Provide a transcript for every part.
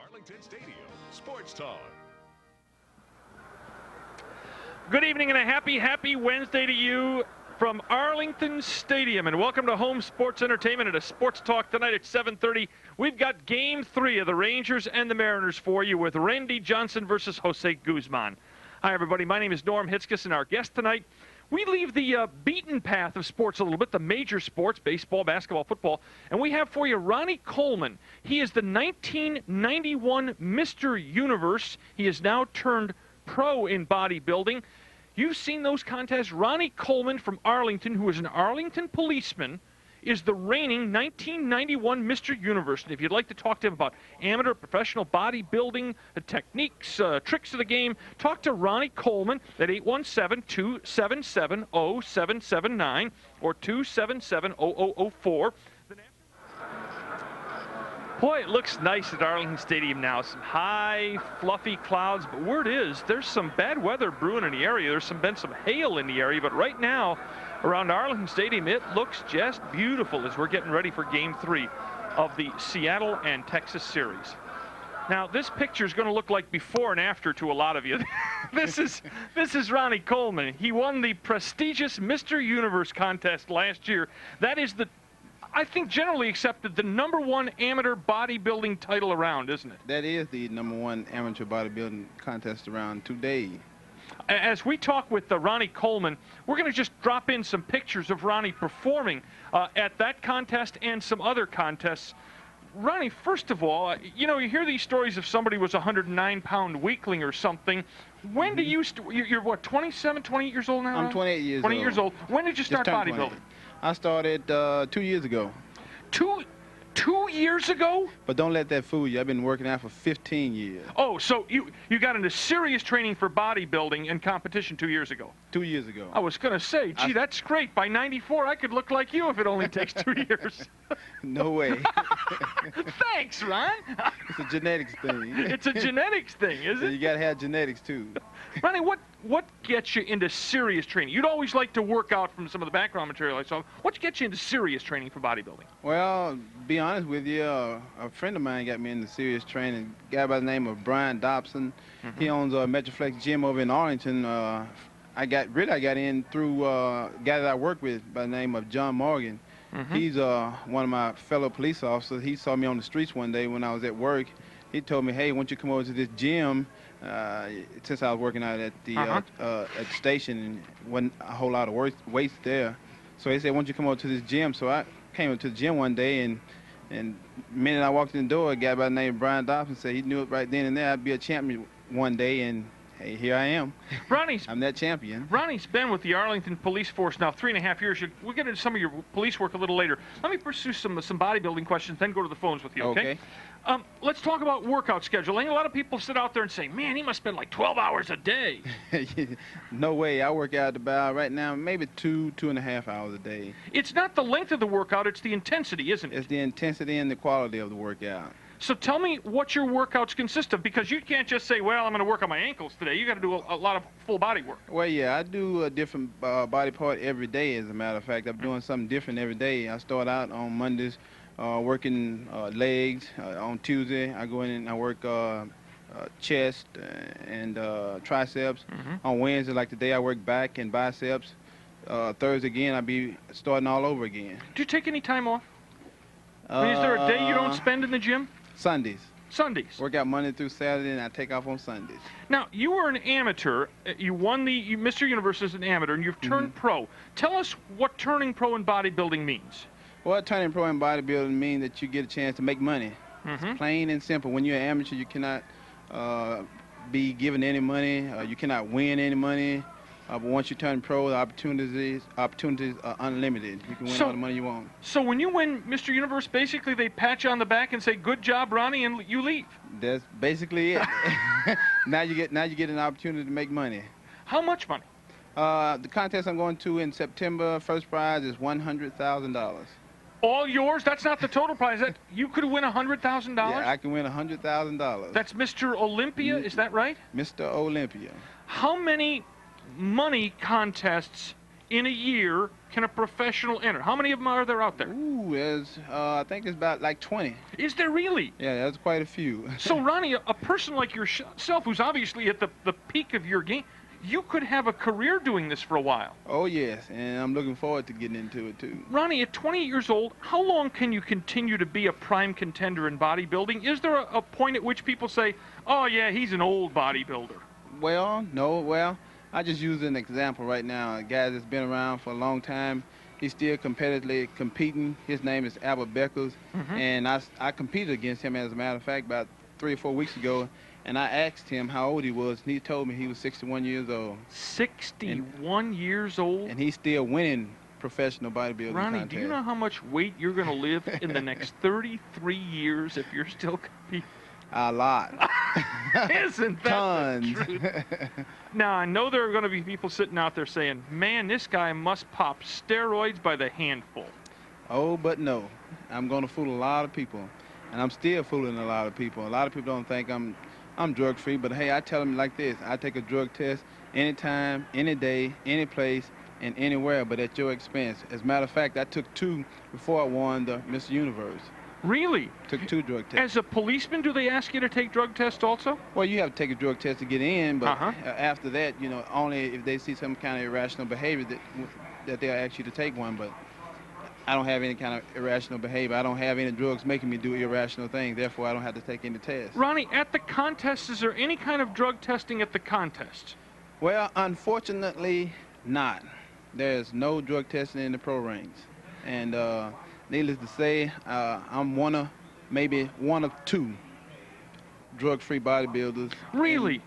Arlington Stadium Sports Talk. Good evening and a happy Wednesday to you from Arlington Stadium, and welcome to Home Sports Entertainment at a Sports Talk tonight at 7:30. We've got Game 3 of the Rangers and the Mariners for you with Randy Johnson versus Jose Guzman. Hi, everybody. My name is Norm Hitzges, and our guest tonight, we leave the beaten path of sports a little bit, the major sports, baseball, basketball, football, and we have for you Ronnie Coleman. He is the 1991 Mr. Universe. He is now turned pro in bodybuilding. You've seen those contests. Ronnie Coleman from Arlington, who is an Arlington policeman, is the reigning 1991 Mr. Universe. And if you'd like to talk to him about amateur, professional bodybuilding, the techniques, tricks of the game, talk to Ronnie Coleman at 817-277-0779 or 277-0004. Boy, it looks nice at Arlington Stadium now. Some high, fluffy clouds, but word is there's some bad weather brewing in the area. There's been some hail in the area, but right now around Arlington Stadium, it looks just beautiful as we're getting ready for Game 3 of the Seattle and Texas series. Now, this picture is going to look like before and after to a lot of you. This is Ronnie Coleman. He won the prestigious Mr. Universe contest last year. That is I think generally accepted, the #1 amateur bodybuilding title around, isn't it? That is the #1 amateur bodybuilding contest around today. As we talk with Ronnie Coleman, we're going to just drop in some pictures of Ronnie performing at that contest and some other contests. Ronnie, first of all, you know, you hear these stories of somebody was a 109-pound weakling or something. When do you, you're what, 27, 28 years old now? I'm 28 years old. 20 years old. When did you start bodybuilding? I started 2 years ago. Two years ago? But don't let that fool you. I've been working out for 15 years. Oh, so you got into serious training for bodybuilding and competition 2 years ago? 2 years ago. I was going to say, gee, that's great. By 94, I could look like you if it only takes 2 years. No way. Thanks, Ron. It's a genetics thing. It's a genetics thing, is it? You got to have genetics, too. Ronnie, what gets you into serious training? You'd always like to work out from some of the background material I saw. What gets you into serious training for bodybuilding? Well, be honest with you, a friend of mine got me into serious training. A guy by the name of Brian Dobson. He owns a Metroflex gym over in Arlington. I got in through a guy that I work with by the name of John Morgan. He's one of my fellow police officers. He saw me on the streets one day when I was at work. He told me, hey, why don't you come over to this gym? Since I was working out at the station and wasn't a whole lot of weights there. So he said, why don't you come over to this gym? So I came up to the gym one day, and the minute I walked in the door, a guy by the name of Brian Dobson said he knew it right then and there I'd be a champion one day, and hey, here I am. I'm that champion. Ronnie's been with the Arlington Police Force now 3.5 years. We'll get into some of your police work a little later. Let me pursue some bodybuilding questions, then go to the phones with you, okay? Let's talk about workout scheduling. A lot of people sit out there and say, man, he must spend like 12 hours a day. No way. I work out about, right now, maybe 2.5 hours a day. It's not the length of the workout, it's the intensity, isn't it? It's the intensity and the quality of the workout. So tell me what your workouts consist of, because you can't just say, well, I'm going to work on my ankles today. You got to do a lot of full body work. Well, yeah, I do a different body part every day, as a matter of fact. I'm doing something different every day. I start out on Mondays working legs. On Tuesday, I go in and I work chest and triceps. On Wednesday, like today, I work back and biceps. Thursday again, I'll be starting all over again. Do you take any time off? I mean, is there a day you don't spend in the gym? Sundays. Sundays. Work out Monday through Saturday, and I take off on Sundays. Now, you were an amateur. You won the Mr. Universe as an amateur, and you've turned pro. Tell us what turning pro in bodybuilding means. Well, turning pro in bodybuilding means that you get a chance to make money. It's plain and simple. When you're an amateur, you cannot be given any money. You cannot win any money. But once you turn pro, the opportunities are unlimited. You can win all the money you want. So when you win Mr. Universe, basically they pat you on the back and say, "Good job, Ronnie," and you leave. That's basically it. Now you get an opportunity to make money. How much money? The contest I'm going to in September, first prize is $100,000. All yours? That's not the total prize. You could win $100,000? Yeah, I can win $100,000. That's Mr. Olympia, is that right? Mr. Olympia. How many money contests in a year can a professional enter? How many of them are there out there? Ooh, there's, I think it's about like 20. Is there really? Yeah, that's quite a few. So, Ronnie, a person like yourself, who's obviously at the peak of your game, you could have a career doing this for a while. Oh, yes, and I'm looking forward to getting into it, too. Ronnie, at 28 years old, how long can you continue to be a prime contender in bodybuilding? Is there a point at which people say, oh, yeah, he's an old bodybuilder? Well, no, well, I just use an example right now. A guy that's been around for a long time, he's still competitively competing. His name is Albert Beckles, and I competed against him, as a matter of fact, about 3 or 4 weeks ago. And I asked him how old he was, and he told me he was 61 years old. 61 years old? And he's still winning professional bodybuilding Ronnie, contests. do you know how much weight you're going to live in the next 33 years if you're still competing? A lot. Isn't that Tons. the truth? Now, I know there are going to be people sitting out there saying, man, this guy must pop steroids by the handful. Oh, but no. I'm going to fool a lot of people. And I'm still fooling a lot of people. A lot of people don't think I'm drug-free, but hey, I tell them like this. I take a drug test anytime, any day, any place, and anywhere, but at your expense. As a matter of fact, I took 2 before I won the Mr. Universe. Really? Took 2 drug tests. As a policeman, do they ask you to take drug tests also? Well, you have to take a drug test to get in, but after that, you know, only if they see some kind of irrational behavior that they'll ask you to take one, but I don't have any kind of irrational behavior. I don't have any drugs making me do irrational things. Therefore, I don't have to take any tests. Ronnie, at the contest, is there any kind of drug testing at the contest? Well, unfortunately, not. There's no drug testing in the pro ranks. And needless to say, I'm maybe one of 2 drug-free bodybuilders. Really?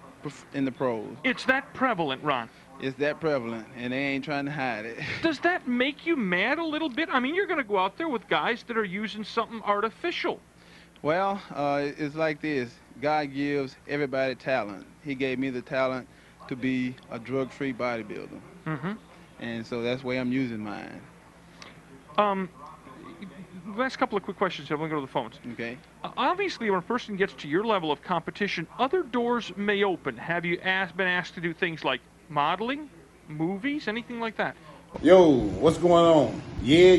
In the pros. It's that prevalent, Ron. It's that prevalent, and they ain't trying to hide it. Does that make you mad a little bit? I mean, you're going to go out there with guys that are using something artificial. Well, it's like this. God gives everybody talent. He gave me the talent to be a drug-free bodybuilder. And so that's the way I'm using mine. Last couple of quick questions. I'm going to go to the phones. Okay. Obviously, when a person gets to your level of competition, other doors may open. Have you been asked to do things like modeling, movies, anything like that? Yo, what's going on? Yeah,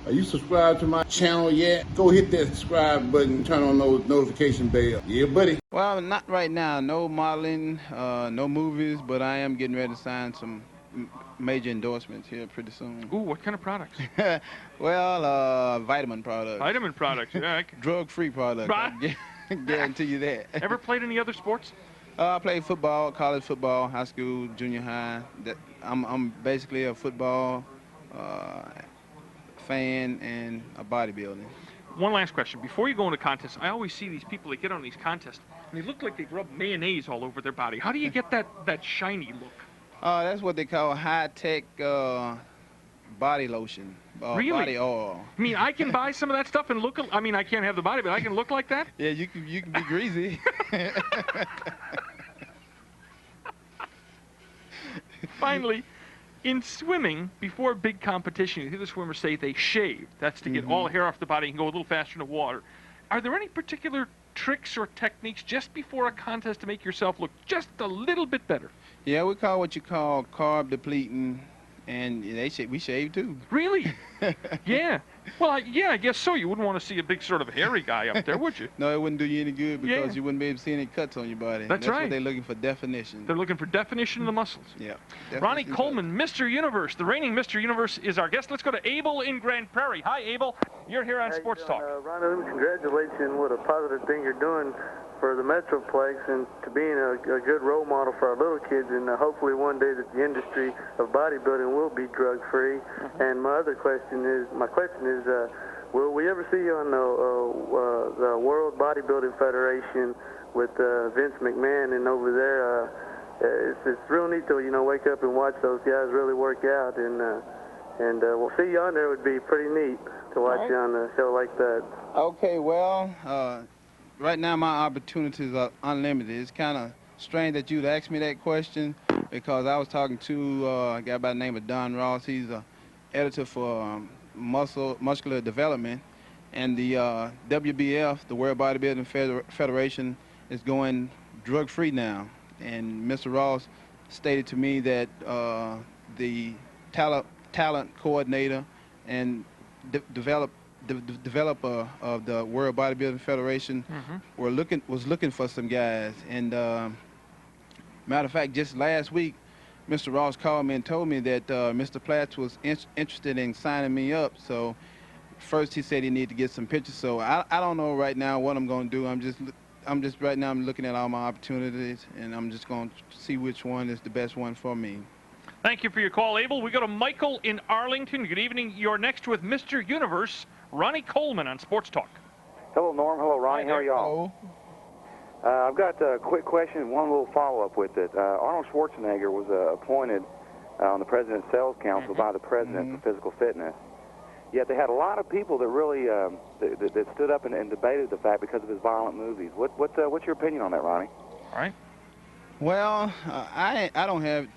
are you subscribed to my channel yet? Go hit that subscribe button, turn on those notification bell. Yeah, buddy. Well, not right now. No modeling, no movies, but I am getting ready to sign some major endorsements here pretty soon. Ooh, what kind of products? Well, vitamin products. Vitamin products, yeah. Drug-free products. I guarantee you that. Ever played any other sports? I played football, college football, high school, junior high. I'm basically a football fan and a bodybuilding. One last question. Before you go into contests, I always see these people that get on these contests, and they look like they've rubbed mayonnaise all over their body. How do you get that shiny look? That's what they call high-tech body lotion. Really? Body oil. I mean, I can buy some of that stuff and look. I mean, I can't have the body, but I can look like that. Yeah, you can be greasy. Finally, in swimming, before a big competition, you hear the swimmers say they shave. That's to get all hair off the body and go a little faster in the water. Are there any particular tricks or techniques just before a contest to make yourself look just a little bit better? Yeah, we call what you call carb depleting, and we shave too. Really? Yeah. Well, I guess so. You wouldn't want to see a big sort of hairy guy up there, would you? No, it wouldn't do you any good because you wouldn't be able to see any cuts on your body. That's right. What they're looking for, definition. They're looking for definition of the muscles. Yeah. Ronnie Coleman, Mr. Universe. The reigning Mr. Universe is our guest. Let's go to Abel in Grand Prairie. Hi, Abel. You're here on Sports Talk. Ronnie, congratulations. What a positive thing you're doing for the Metroplex and to being a good role model for our little kids, and hopefully one day that the industry of bodybuilding will be drug-free. And my question is, will we ever see you on the World Bodybuilding Federation with Vince McMahon? And over there, it's real neat to wake up and watch those guys really work out, and we'll see you on there. Would be pretty neat to watch you on a show like that. Okay, well, right now my opportunities are unlimited. It's kind of strange that you'd ask me that question because I was talking to a guy by the name of Don Ross. He's an editor for muscular development, and the WBF, the World Bodybuilding Federation, is going drug-free now. And Mr. Ross stated to me that the talent coordinator and developer of the World Bodybuilding Federation. Was looking for some guys, and matter of fact, just last week, Mr. Ross called me and told me that Mr. Platts was interested in signing me up. So first he said he needed to get some pictures. So I don't know right now what I'm going to do. I'm just right now I'm looking at all my opportunities, and I'm just going to see which one is the best one for me. Thank you for your call, Abel. We go to Michael in Arlington. Good evening. You're next with Mr. Universe, Ronnie Coleman on Sports Talk. Hello, Norm. Hello, Ronnie. How are y'all? I've got a quick question and one little follow-up with it. Arnold Schwarzenegger was appointed on the President's Sales Council by the President for Physical Fitness. Yet they had a lot of people that really that stood up and debated the fact because of his violent movies. What's your opinion on that, Ronnie? All right. Well, I don't have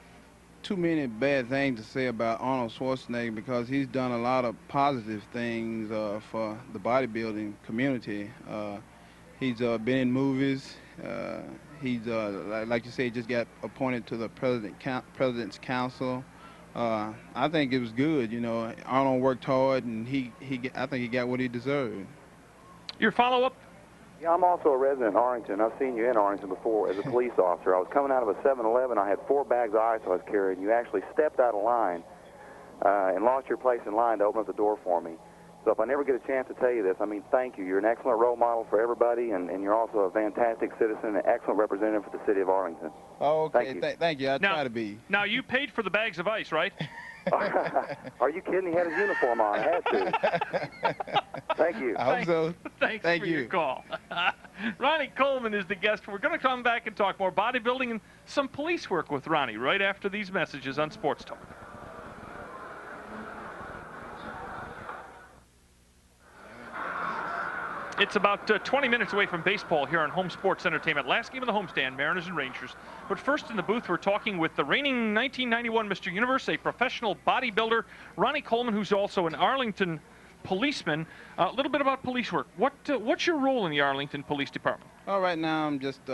too many bad things to say about Arnold Schwarzenegger because he's done a lot of positive things for the bodybuilding community. He's been in movies. He's like you say, just got appointed to the President's Council. I think it was good. You know, Arnold worked hard, and I think he got what he deserved. Your follow-up? Yeah, I'm also a resident in Arlington. I've seen you in Arlington before as a police officer. I was coming out of a 7-Eleven. I had 4 bags of ice I was carrying. You actually stepped out of line and lost your place in line to open up the door for me. So if I never get a chance to tell you this, I mean, thank you. You're an excellent role model for everybody, and you're also a fantastic citizen and an excellent representative for the city of Arlington. Oh, okay. Thank you. I try to be. Now, you paid for the bags of ice, right? Are you kidding? He had his uniform on. I had to. Thank you. I hope so. Thanks for your call. Ronnie Coleman is the guest. We're going to come back and talk more bodybuilding and some police work with Ronnie right after these messages on Sports Talk. It's about 20 minutes away from baseball here on Home Sports Entertainment. Last game of the homestand, Mariners and Rangers. But first in the booth, we're talking with the reigning 1991 Mr. Universe, a professional bodybuilder, Ronnie Coleman, who's also an Arlington policeman. A little bit about police work. What's your role in the Arlington Police Department? Oh, right now I'm just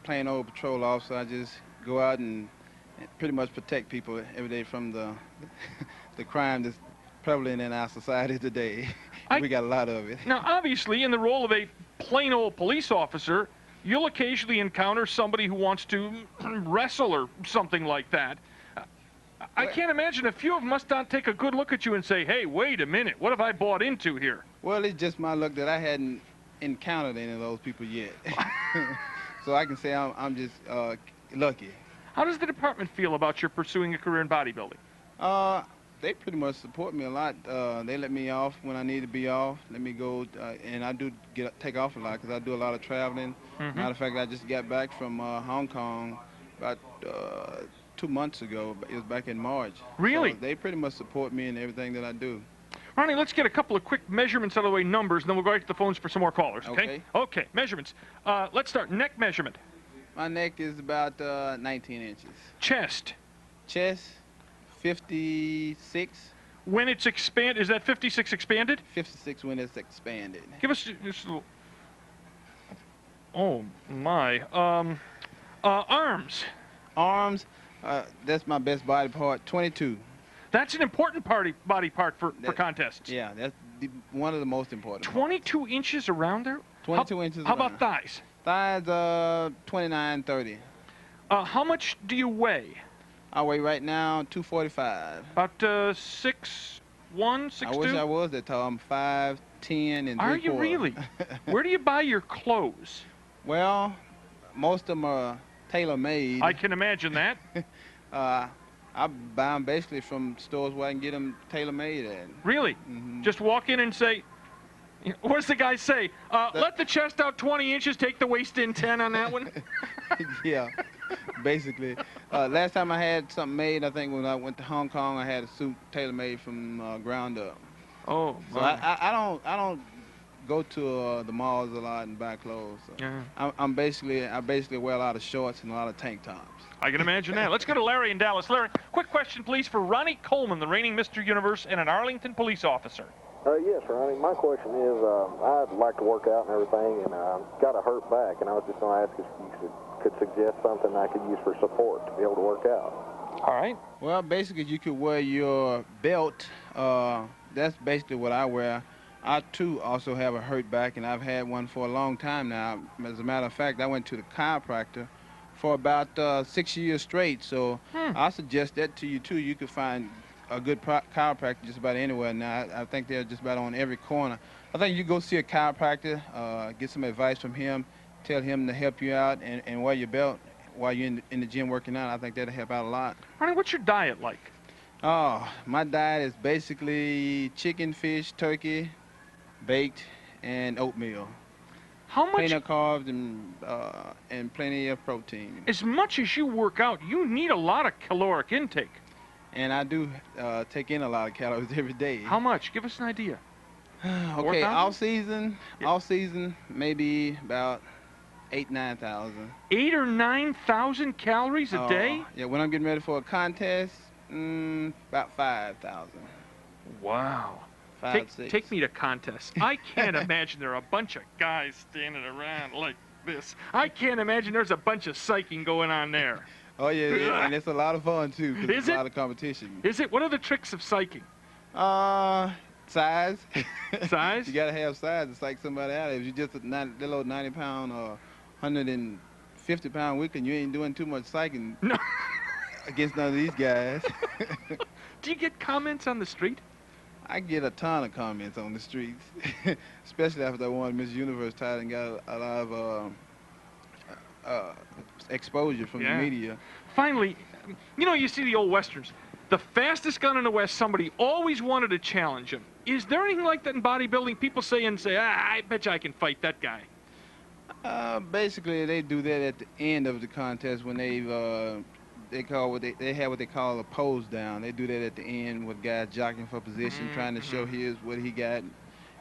plain old patrol officer. I just go out and pretty much protect people every day from the crime that's prevalent in our society today. We got a lot of it. Now, obviously, in the role of a plain old police officer, you'll occasionally encounter somebody who wants to wrestle or something like that. I can't imagine a few of them must not take a good look at you and say, hey, wait a minute, what have I bought into here? Well, it's just my luck that I hadn't encountered any of those people yet. So I can say I'm just lucky. How does the department feel about your pursuing a career in bodybuilding? They pretty much support me a lot. They let me off when I need to be off. Let me go, and I do take off a lot because I do a lot of traveling. Matter of fact, I just got back from Hong Kong about 2 months ago. It was back in March. Really? So they pretty much support me in everything that I do. Ronnie, let's get a couple of quick measurements out of the way, numbers, and then we'll go right to the phones for some more callers, okay? Okay, measurements. Let's start. Neck measurement. My neck is about 19 inches. Chest. Chest, 56. When it's expanded, is that 56 expanded? 56 when it's expanded. Give us just a little. Oh, my. Arms. Arms, that's my best body part, 22. That's an important body part for contests. Yeah, that's one of the most important 22 parts. Inches around there? 22 inches How around. about thighs? Thighs, 29, 30. How much do you weigh? I weigh right now 245. About 6'1", 6'2"? I wish I was that tall. I'm 5'10" and 3/4. Are you really? Where do you buy your clothes? Well, most of them are tailor-made. I can imagine that. I buy them basically from stores where I can get them tailor-made at. Really? Just walk in and say, what does the guy say? Let the chest out 20 inches, take the waist in 10 on that one? Yeah, basically. Last time I had something made, I think when I went to Hong Kong, I had a suit tailor-made from ground up. Oh, so I don't go to the malls a lot and buy clothes. So I basically wear a lot of shorts and a lot of tank tops. I can imagine that. Let's go to Larry in Dallas. Larry, quick question, please, for Ronnie Coleman, the reigning Mr. Universe and an Arlington police officer. Yes, Ronnie. My question is, I'd like to work out and everything, and got a hurt back, and I was just going to ask if you could suggest something I could use for support to be able to work out. All right. Well, basically, you could wear your belt. That's basically what I wear. I, too, also have a hurt back, and I've had one for a long time now. As a matter of fact, I went to the chiropractor for about 6 years straight. So I suggest that to you, too. You could find a good chiropractor just about anywhere now. I think they're just about on every corner. I think you go see a chiropractor, get some advice from him, tell him to help you out, and wear your belt while you're in the gym working out. I think that'll help out a lot. Ronnie, what's your diet like? Oh, my diet is basically chicken, fish, turkey, baked, and oatmeal. How much? Plenty of carbs and plenty of protein. As much as you work out, you need a lot of caloric intake. And I do take in a lot of calories every day. How much? Give us an idea. Okay, 4,000? off season, maybe about 9,000. 8,000 or 9,000 calories a day? Yeah, when I'm getting ready for a contest, about 5,000. Wow. 5, 6. Take me to contests. I can't imagine there are a bunch of guys standing around like this. I can't imagine there's a bunch of psyching going on there. Oh, yeah, and it's a lot of fun, too, because Is there's a it? lot of competition. Is it? What are the tricks of psyching? Size. Size? You got to have size to psych somebody out. If you're just a little old 90-pound or 150-pound weakling, you ain't doing too much psyching against none of these guys. Do you get comments on the street? I get a ton of comments on the streets, especially after I won Miss Universe title and got a lot of exposure from the media. Finally, you see the old Westerns. The fastest gun in the West, somebody always wanted to challenge him. Is there anything like that in bodybuilding? People say, I bet you I can fight that guy. Basically, they do that at the end of the contest when they have what they call a pose down. They do that at the end with guys jockeying for position, trying to show what he got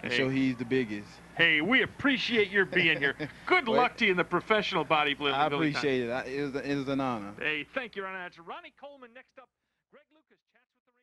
and show he's the biggest. Hey, we appreciate your being here. Good luck to you in the professional bodybuilding. I appreciate it. It was an honor. Hey, thank you, Ronnie. That's Ronnie Coleman. Next up, Greg Lucas chats with the